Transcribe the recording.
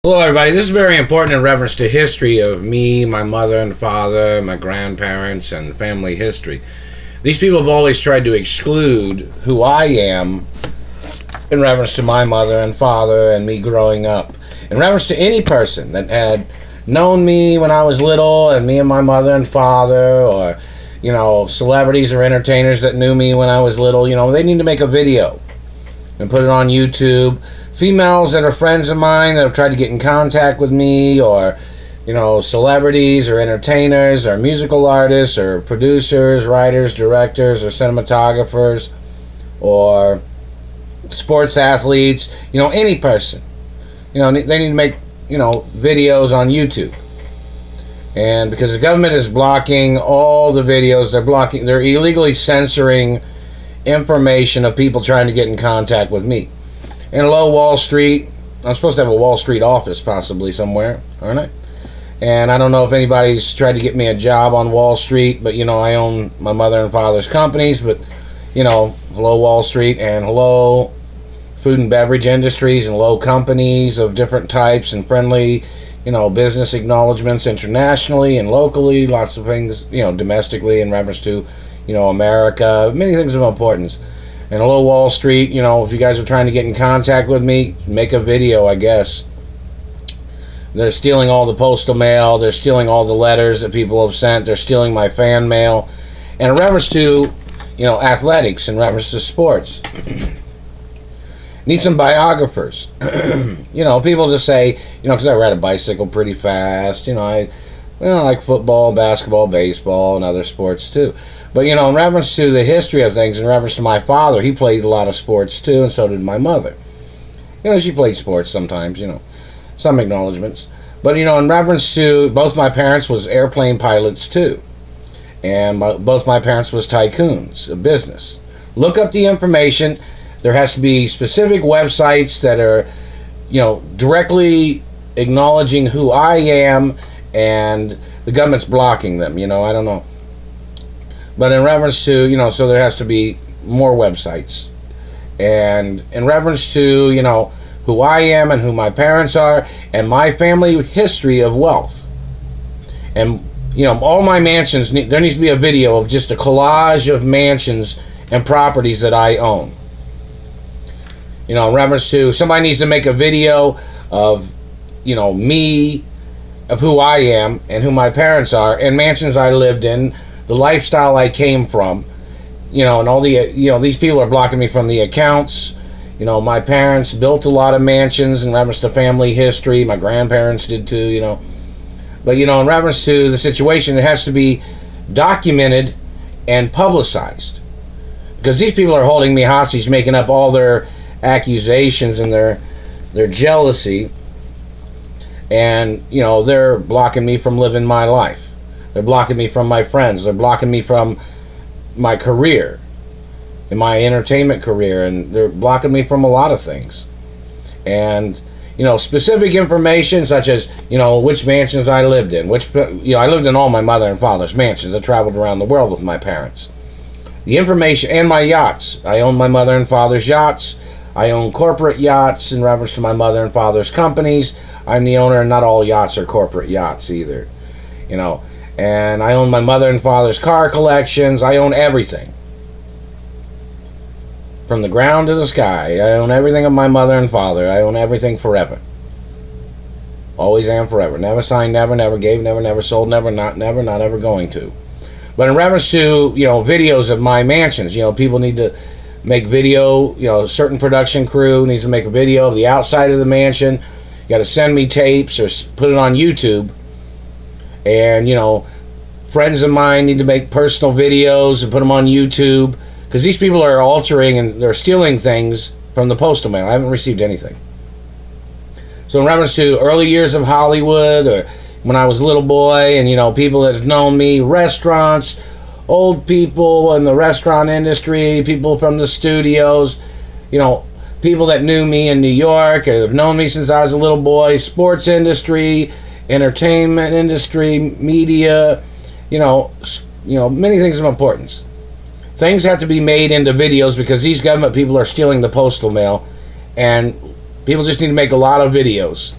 Hello, everybody. This is very important in reference to history of me, my mother and father, my grandparents, and family history. These people have always tried to exclude who I am in reference to my mother and father and me growing up. In reference to any person that had known me when I was little and me and my mother and father, or, celebrities or entertainers that knew me when I was little, they need to make a video and put it on YouTube. Females that are friends of mine that have tried to get in contact with me, or celebrities or entertainers or musical artists or producers, writers, directors, or cinematographers, or sports athletes, any person, they need to make videos on YouTube. And because the government is blocking all the videos, they're illegally censoring information of people trying to get in contact with me. And hello, Wall Street. I'm supposed to have a Wall Street office possibly somewhere, aren't I? And I don't know if anybody's tried to get me a job on Wall Street, but I own my mother and father's companies. But hello, Wall Street, and hello, food and beverage industries, and hello, companies of different types, and friendly business acknowledgments internationally and locally, lots of things domestically in reference to America, many things of importance. And hello, Wall Street, if you guys are trying to get in contact with me, make a video, I guess. They're stealing all the postal mail. They're stealing all the letters that people have sent. They're stealing my fan mail. And in reference to, athletics, in reference to sports, need some biographers. People just say, because I ride a bicycle pretty fast, I like football, basketball, baseball, and other sports too. But, in reference to the history of things, in reference to my father, he played a lot of sports too, and so did my mother. She played sports sometimes, some acknowledgments. But, in reference to both my parents was airplane pilots too. And both my parents was tycoons of business. Look up the information. There has to be specific websites that are, directly acknowledging who I am, and the government's blocking them, I don't know. But in reference to, so there has to be more websites. And in reference to, who I am and who my parents are, and my family history of wealth. And, all my mansions, there needs to be a video of just a collage of mansions and properties that I own. In reference to, somebody needs to make a video of, me, of who I am and who my parents are, and mansions I lived in, the lifestyle I came from, and all the, these people are blocking me from the accounts. My parents built a lot of mansions in reference to family history. My grandparents did too, But, in reference to the situation, it has to be documented and publicized. Because these people are holding me hostage, making up all their accusations and their jealousy. And, they're blocking me from living my life. They're blocking me from my friends. They're blocking me from my career, and my entertainment career, and they're blocking me from a lot of things. And, specific information such as, which mansions I lived in. I lived in all my mother and father's mansions. I traveled around the world with my parents. The information, and my yachts. I own my mother and father's yachts. I own corporate yachts in reference to my mother and father's companies. I'm the owner, and not all yachts are corporate yachts either. And I own my mother and father's car collections. I own everything. From the ground to the sky. I own everything of my mother and father. I own everything forever. Always am forever. Never signed, never gave, never sold, not ever going to. But in reference to, videos of my mansions, people need to make video, a certain production crew needs to make a video of the outside of the mansion. You got to send me tapes or put it on YouTube. And, friends of mine need to make personal videos and put them on YouTube. Because these people are altering and they're stealing things from the postal mail. I haven't received anything. So in reference to early years of Hollywood, or when I was a little boy, and, people that have known me, restaurants, old people in the restaurant industry, people from the studios, people that knew me in New York, or have known me since I was a little boy, sports industry, entertainment industry, media, many things of importance. Things have to be made into videos because these government people are stealing the postal mail, and people just need to make a lot of videos.